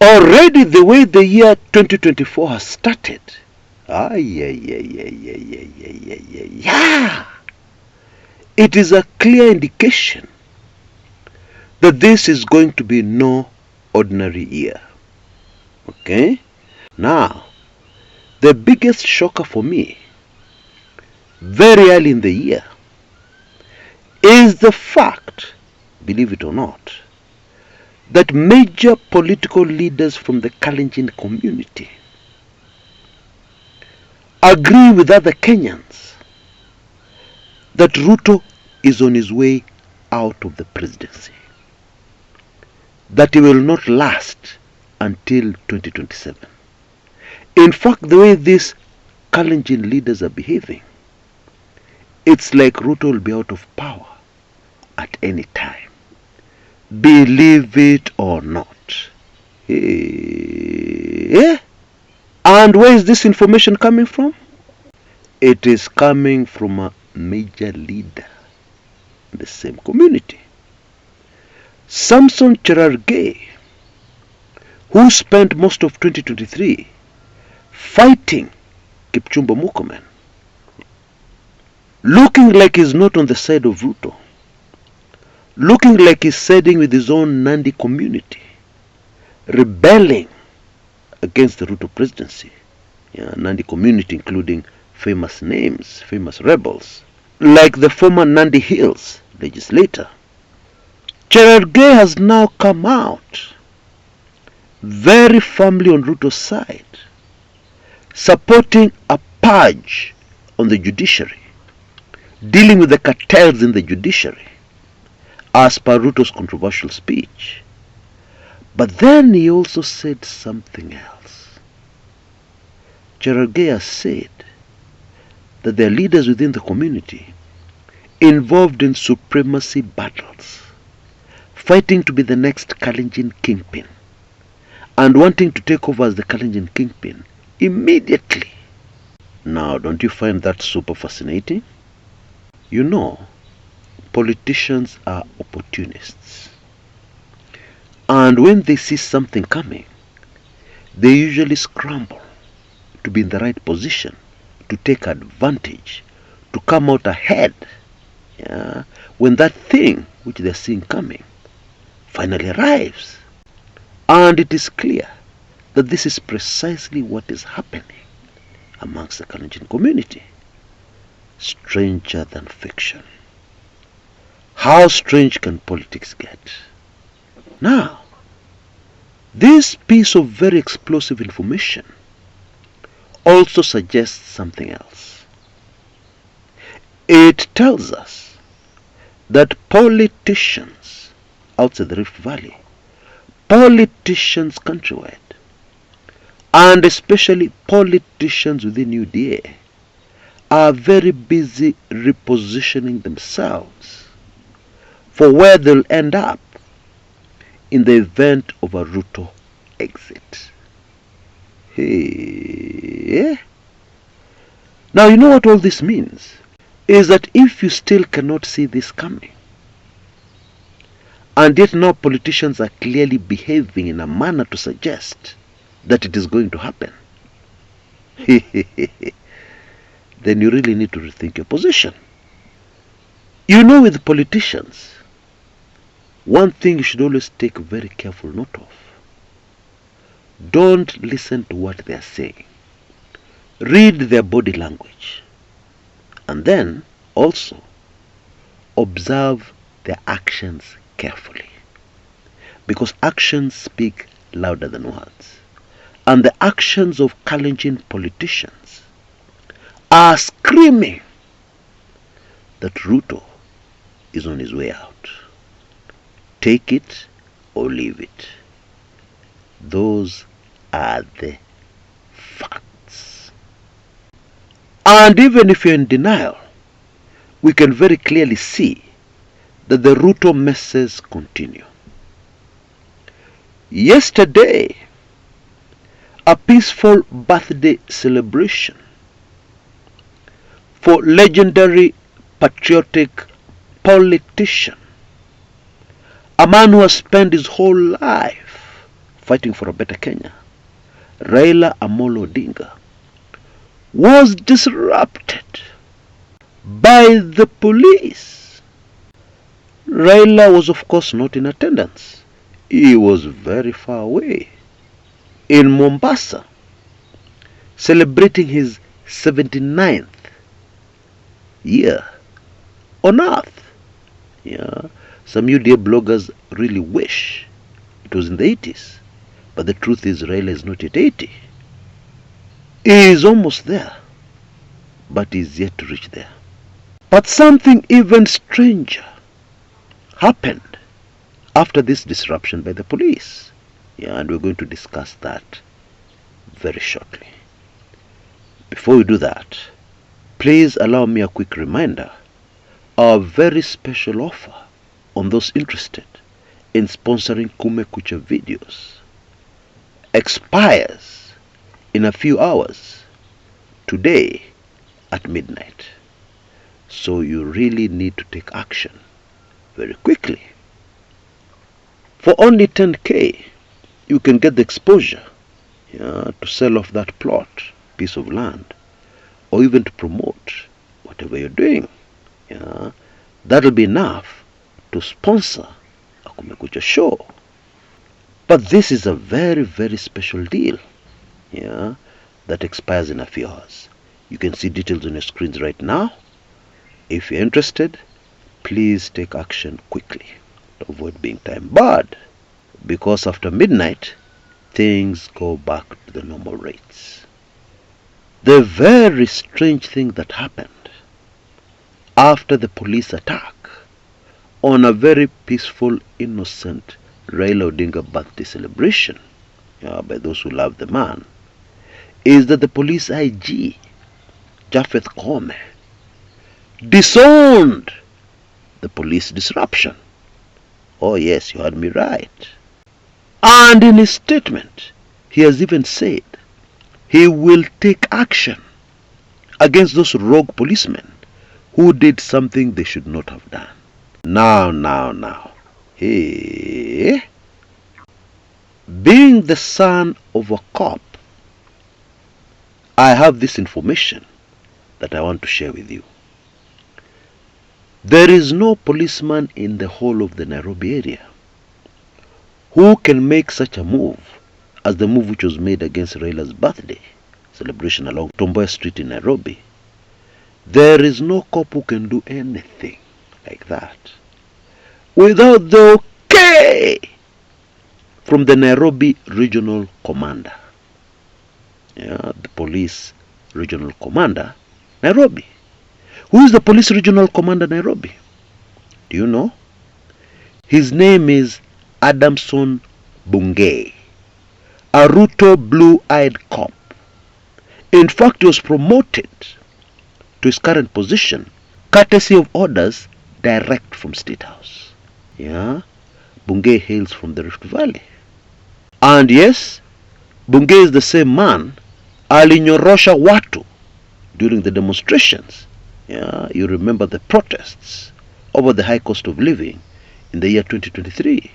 Already the way the year 2024 has started, it is a clear indication that this is going to be no ordinary year. Okay? Now, the biggest shocker for me, very early in the year, is the fact, believe it or not, that major political leaders from the Kalenjin community agree with other Kenyans that Ruto is on his way out of the presidency, that he will not last until 2027. In fact, the way these Kalenjin leaders are behaving, it's like Ruto will be out of power at any time. Believe it or not. And where is this information coming from? It is coming from a major leader in the same community. Samson Cherargei, who spent most of 2023 fighting Kipchumba Murkomen, looking like he's not on the side of Ruto, looking like he's siding with his own Nandi community, rebelling against the Ruto presidency. Nandi community including famous names, famous rebels, like the former Nandi Hills legislator. Cherargei has now come out very firmly on Ruto's side, supporting a purge on the judiciary, dealing with the cartels in the judiciary, as per Ruto's controversial speech. But then he also said something else. Cherargei has said that there are leaders within the community involved in supremacy battles, fighting to be the next Kalenjin kingpin, and wanting to take over as the Kalenjin kingpin immediately. Now, don't you find that super fascinating? You know, politicians are opportunists. And when they see something coming, they usually scramble to be in the right position, to take advantage, to come out ahead, when that thing which they're seeing coming finally arrives. And it is clear that this is precisely what is happening amongst the Kalenjin community. Stranger than fiction. How strange can politics get? Now, this piece of very explosive information also suggests something else. It tells us that politicians outside the Rift Valley, politicians countrywide, and especially politicians within UDA, are very busy repositioning themselves for where they'll end up in the event of a Ruto exit. Now, you know what all this means? Is that if you still cannot see this coming, and yet now politicians are clearly behaving in a manner to suggest that it is going to happen, then you really need to rethink your position. You know, with politicians, one thing you should always take very careful note of. Don't listen to what they are saying. Read their body language. And then also observe their actions carefully. Because actions speak louder than words. And the actions of Kalenjin politicians are screaming that Ruto is on his way out. Take it or leave it. Those are the facts. And even if you're in denial, we can very clearly see that the Ruto messes continue. Yesterday, a peaceful birthday celebration for legendary patriotic politician, a man who has spent his whole life fighting for a better Kenya, Raila Odinga, was disrupted by the police. Raila was of course not in attendance. He was very far away in Mombasa, celebrating his 79th year on earth. Yeah, some UDA bloggers really wish it was in the 80s, but the truth is Raila is not yet 80. He is almost there, but he is yet to reach there. But something even stranger happened after this disruption by the police. Yeah, and we're going to discuss that very shortly. Before we do that, please allow me a quick reminder. Our very special offer on those interested in sponsoring Kumekucha videos expires in a few hours today at midnight. So you really need to take action very quickly. For only 10k, you can get the exposure, to sell off that plot, piece of land, or even to promote whatever you're doing. That'll be enough to sponsor a Kumekucha show. But this is a very, very special deal, that expires in a few hours. You can see details on your screens right now. If you're interested, please take action quickly to avoid being time barred, because after midnight, things go back to the normal rates. The very strange thing that happened after the police attack on a very peaceful, innocent Raila Odinga birthday celebration, by those who love the man, is that the police IG, Japhet Koome, disowned the police disruption. Oh yes, you heard me right. And in his statement, he has even said he will take action against those rogue policemen who did something they should not have done. Now. Hey, being the son of a cop, I have this information that I want to share with you. There is no policeman in the whole of the Nairobi area who can make such a move as the move which was made against Raila's birthday celebration along Tomboya Street in Nairobi. There is no cop who can do anything like that without the okay from the Nairobi Regional Commander. The police regional commander, Nairobi. Who is the police regional commander, Nairobi? Do you know? His name is Adamson Bungei, a Ruto blue-eyed cop. In fact, he was promoted to his current position courtesy of orders direct from State House. Bungei hails from the Rift Valley. And yes, Bungei is the same man alinyorosha watu during the demonstrations. You remember the protests over the high cost of living in the year 2023,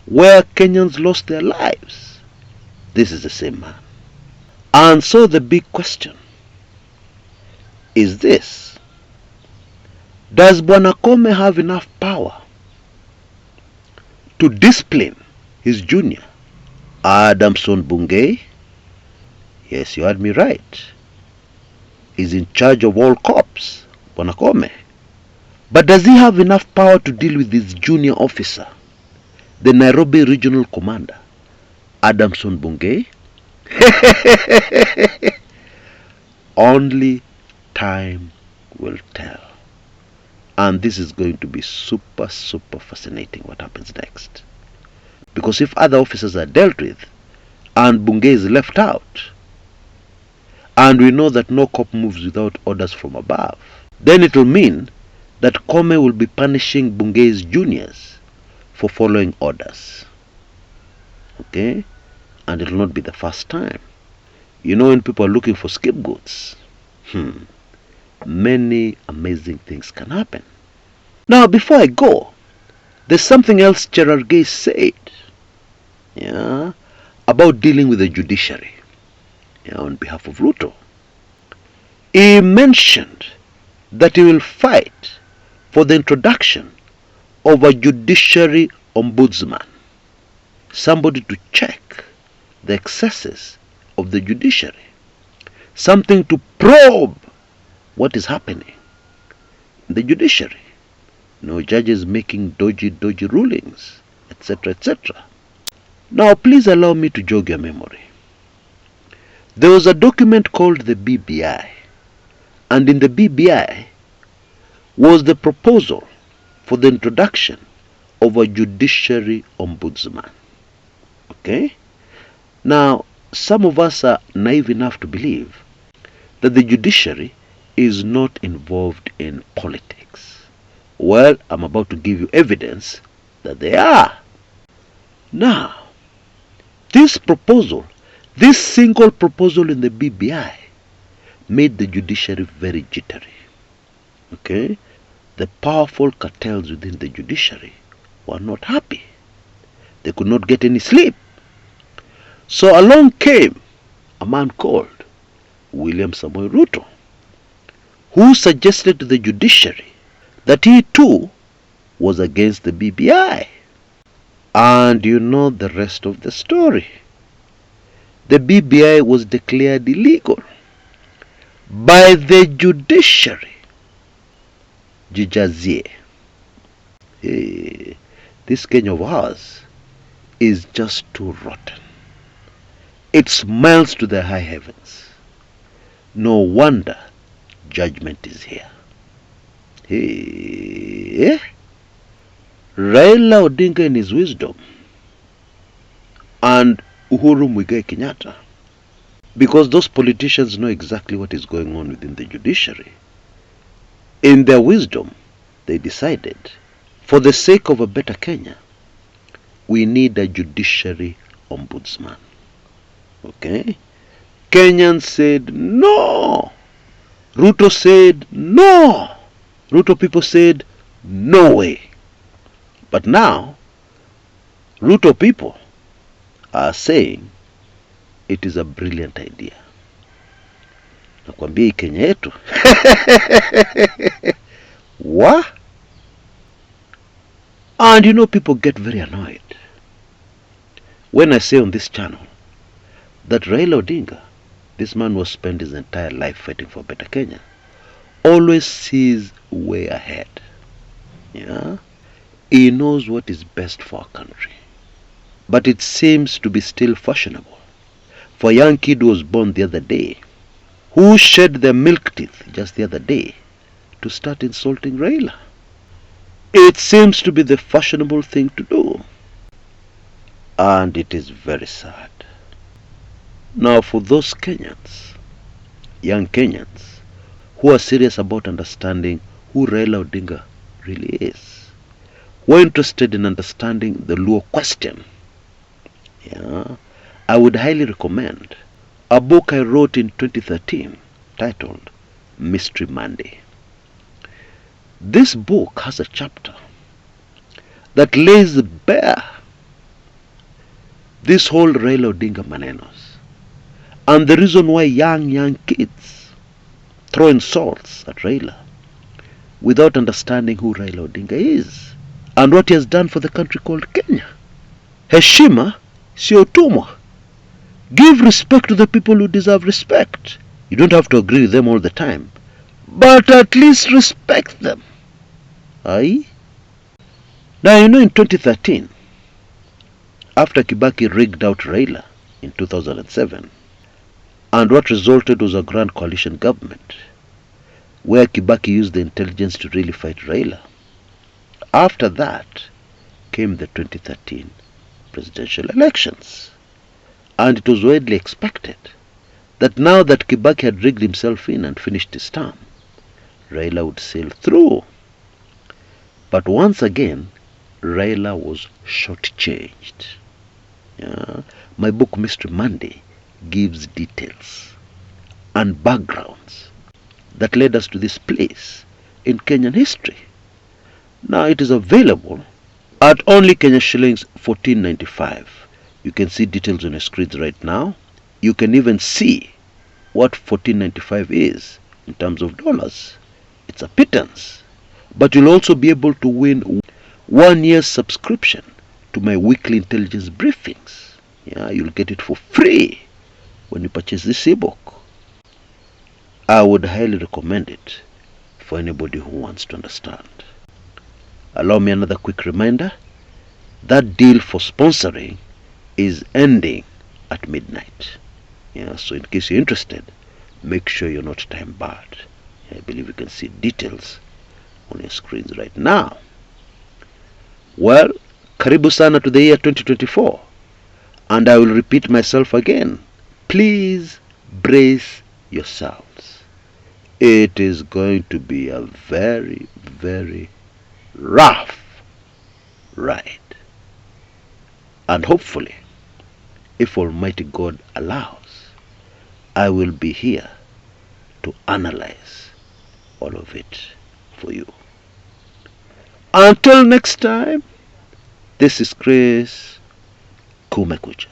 where Kenyans lost their lives. This is the same man. And so the big question is this: does Bwana Koome have enough power to discipline his junior, Adamson Bungei? Yes, you heard me right. He's in charge of all cops, Bwana Koome. But does he have enough power to deal with his junior officer, the Nairobi Regional Commander, Adamson Bungei? Only time will tell. And this is going to be super fascinating what happens next. Because if other officers are dealt with and Bungei is left out, and we know that no cop moves without orders from above, then it will mean that Koome will be punishing Bungei's juniors for following orders. Okay? And it will not be the first time. When people are looking for scapegoats, many amazing things can happen. Now, before I go, there's something else Cherargei said. about dealing with the judiciary on behalf of Ruto. He mentioned that he will fight for the introduction of a judiciary ombudsman, somebody to check the excesses of the judiciary, something to probe what is happening in the judiciary. No judges making dodgy rulings, etc., etc. Now, please allow me to jog your memory. There was a document called the BBI, and in the BBI was the proposal for the introduction of a judiciary ombudsman. Okay? Now, some of us are naive enough to believe that the judiciary is not involved in politics. Well, I'm about to give you evidence that they are. Now, this proposal, this single proposal in the BBI, made the judiciary very jittery. Okay? The powerful cartels within the judiciary were not happy. They could not get any sleep. So along came a man called William Samoei Ruto, who suggested to the judiciary that he too was against the BBI. And you know the rest of the story. The BBI was declared illegal by the judiciary. Jijazie. Hey, this Kenya of ours is just too rotten. It smiles to the high heavens. No wonder judgment is here. Hey, Raila Odinga in his wisdom and Uhuru Muigai Kenyatta, because those politicians know exactly what is going on within the judiciary, in their wisdom, they decided, for the sake of a better Kenya, we need a judiciary ombudsman. Okay? Kenyans said no. Ruto said no. Ruto people said no way. But now, Ruto people are saying it is a brilliant idea. Nakwambia hii Kenya yetu. What? And you know, people get very annoyed when I say on this channel that Raila Odinga, this man who spent his entire life fighting for better Kenya, always sees way ahead. Yeah? He knows what is best for our country. But it seems to be still fashionable for a young kid who was born the other day, who shed their milk teeth just the other day, to start insulting Raila. It seems to be the fashionable thing to do. And it is very sad. Now, for those Kenyans, young Kenyans, who are serious about understanding who Raila Odinga really is, who are interested in understanding the Luo question, yeah, I would highly recommend a book I wrote in 2013 titled Mystery Monday. This book has a chapter that lays bare this whole Raila Odinga manenos and the reason why young kids throw insults at Raila without understanding who Raila Odinga is and what he has done for the country called Kenya. Heshima sio utumwa. Give respect to the people who deserve respect. You don't have to agree with them all the time, but at least respect them. Aye? Now, you know, in 2013, after Kibaki rigged out Raila in 2007, and what resulted was a grand coalition government, where Kibaki used the intelligence to really fight Raila. After that came the 2013 presidential elections. And it was widely expected that now that Kibaki had rigged himself in and finished his term, Raila would sail through. But once again, Raila was shortchanged. Yeah. My book Mystery Monday gives details and backgrounds that led us to this place in Kenyan history. Now it is available at only Kenya shillings 14.95. You can see details on your screens right now. You can even see what $14.95 is in terms of dollars. It's a pittance. But you'll also be able to win 1 year's subscription to my weekly intelligence briefings. Yeah, you'll get it for free when you purchase this ebook. I would highly recommend it for anybody who wants to understand. Allow me another quick reminder. That deal for sponsoring is ending at midnight. Yeah, so in case you're interested, make sure you're not time barred. I believe you can see details on your screens right now. Well, karibu sana to the year 2024, and I will repeat myself again. Please brace yourselves. It is going to be a very, very rough ride. And hopefully, if Almighty God allows, I will be here to analyze all of it for you. Until next time, this is Chris. Kumekucha.